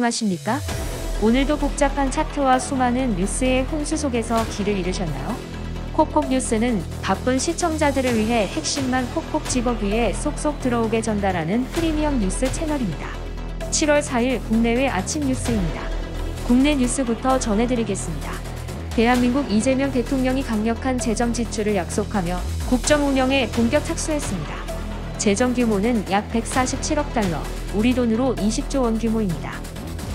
안녕하십니까? 오늘도 복잡한 차트와 수많은 뉴스의 홍수 속에서 길을 잃으셨나요? 콕콕 뉴스는 바쁜 시청자들을 위해 핵심만 콕콕 집어 귀에 쏙쏙 들어오게 전달하는 프리미엄 뉴스 채널입니다. 7월 4일 국내외 아침 뉴스입니다. 국내 뉴스부터 전해드리겠습니다. 대한민국 이재명 대통령이 강력한 재정 지출을 약속하며 국정 운영에 본격 착수했습니다. 재정 규모는 약 147억 달러, 우리 돈으로 20조 원 규모입니다.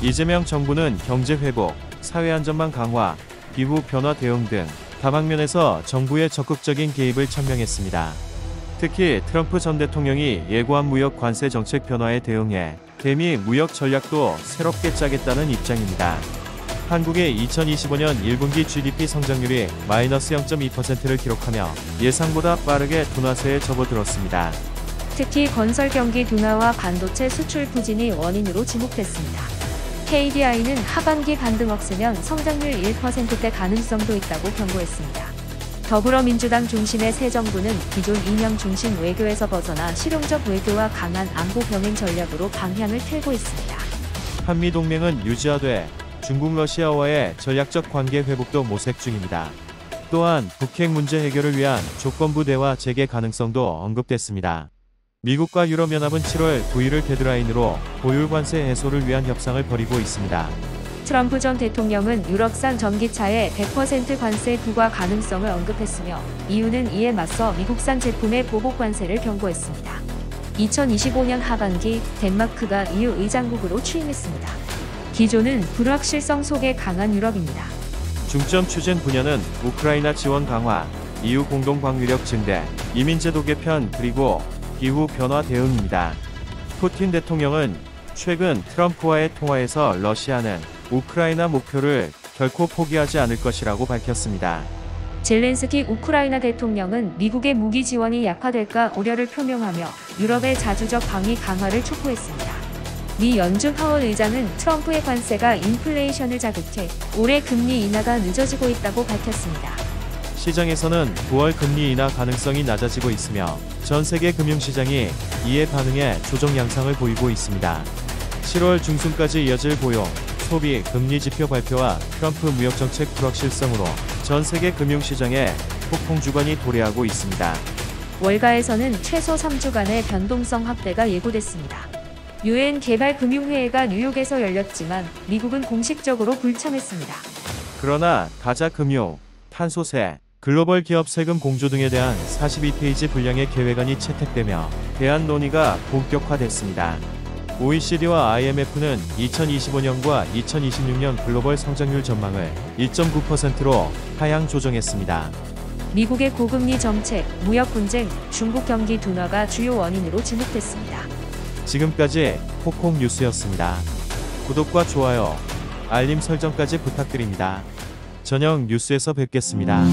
이재명 정부는 경제 회복, 사회 안전망 강화, 기후 변화 대응 등 다방면에서 정부의 적극적인 개입을 천명했습니다. 특히 트럼프 전 대통령이 예고한 무역 관세 정책 변화에 대응해 대미 무역 전략도 새롭게 짜겠다는 입장입니다. 한국의 2025년 1분기 GDP 성장률이 마이너스 0.2%를 기록하며 예상보다 빠르게 둔화세에 접어들었습니다. 특히 건설 경기 둔화와 반도체 수출 부진이 원인으로 지목됐습니다. KDI는 하반기 반등 없으면 성장률 1%대 가능성도 있다고 경고했습니다. 더불어민주당 중심의 새 정부는 기존 이념 중심 외교에서 벗어나 실용적 외교와 강한 안보 병행 전략으로 방향을 틀고 있습니다. 한미동맹은 유지하되 중국 러시아와의 전략적 관계 회복도 모색 중입니다. 또한 북핵 문제 해결을 위한 조건부 대화 재개 가능성도 언급됐습니다. 미국과 유럽연합은 7월 9일을 데드라인으로 보유 관세 해소를 위한 협상을 벌이고 있습니다. 트럼프 전 대통령은 유럽산 전기차에 100% 관세 부과 가능성을 언급했으며 이유는 이에 맞서 미국산 제품의 보복 관세를 경고했습니다. 2025년 하반기 덴마크가 EU 의장국으로 취임했습니다. 기조는 불확실성 속에 강한 유럽입니다. 중점 추진 분야는 우크라이나 지원 강화, EU 공동 방위력 증대, 이민제도 개편 그리고 기후 변화 대응입니다. 푸틴 대통령은 최근 트럼프와의 통화에서 러시아는 우크라이나 목표를 결코 포기하지 않을 것이라고 밝혔습니다. 젤렌스키 우크라이나 대통령은 미국의 무기 지원이 약화될까 우려를 표명하며 유럽의 자주적 방위 강화를 촉구했습니다. 미 연준 파월 의장은 트럼프의 관세가 인플레이션을 자극해 올해 금리 인하가 늦어지고 있다고 밝혔습니다. 시장에서는 9월 금리 인하 가능성이 낮아지고 있으며 전 세계 금융시장이 이에 반응해 조정 양상을 보이고 있습니다. 7월 중순까지 이어질 고용, 소비, 금리 지표 발표와 트럼프 무역정책 불확실성으로 전 세계 금융시장에 폭풍 주간이 도래하고 있습니다. 월가에서는 최소 3주간의 변동성 확대가 예고됐습니다. 유엔 개발금융회의가 뉴욕에서 열렸지만 미국은 공식적으로 불참했습니다. 그러나 가자 금융, 탄소세, 글로벌 기업 세금 공조 등에 대한 42페이지 분량의 계획안이 채택되며 대안 논의가 본격화됐습니다. OECD와 IMF는 2025년과 2026년 글로벌 성장률 전망을 1.9%로 하향 조정했습니다. 미국의 고금리 정책, 무역 분쟁, 중국 경기 둔화가 주요 원인으로 지목됐습니다. 지금까지 콕콕 뉴스였습니다. 구독과 좋아요, 알림 설정까지 부탁드립니다. 저녁 뉴스에서 뵙겠습니다.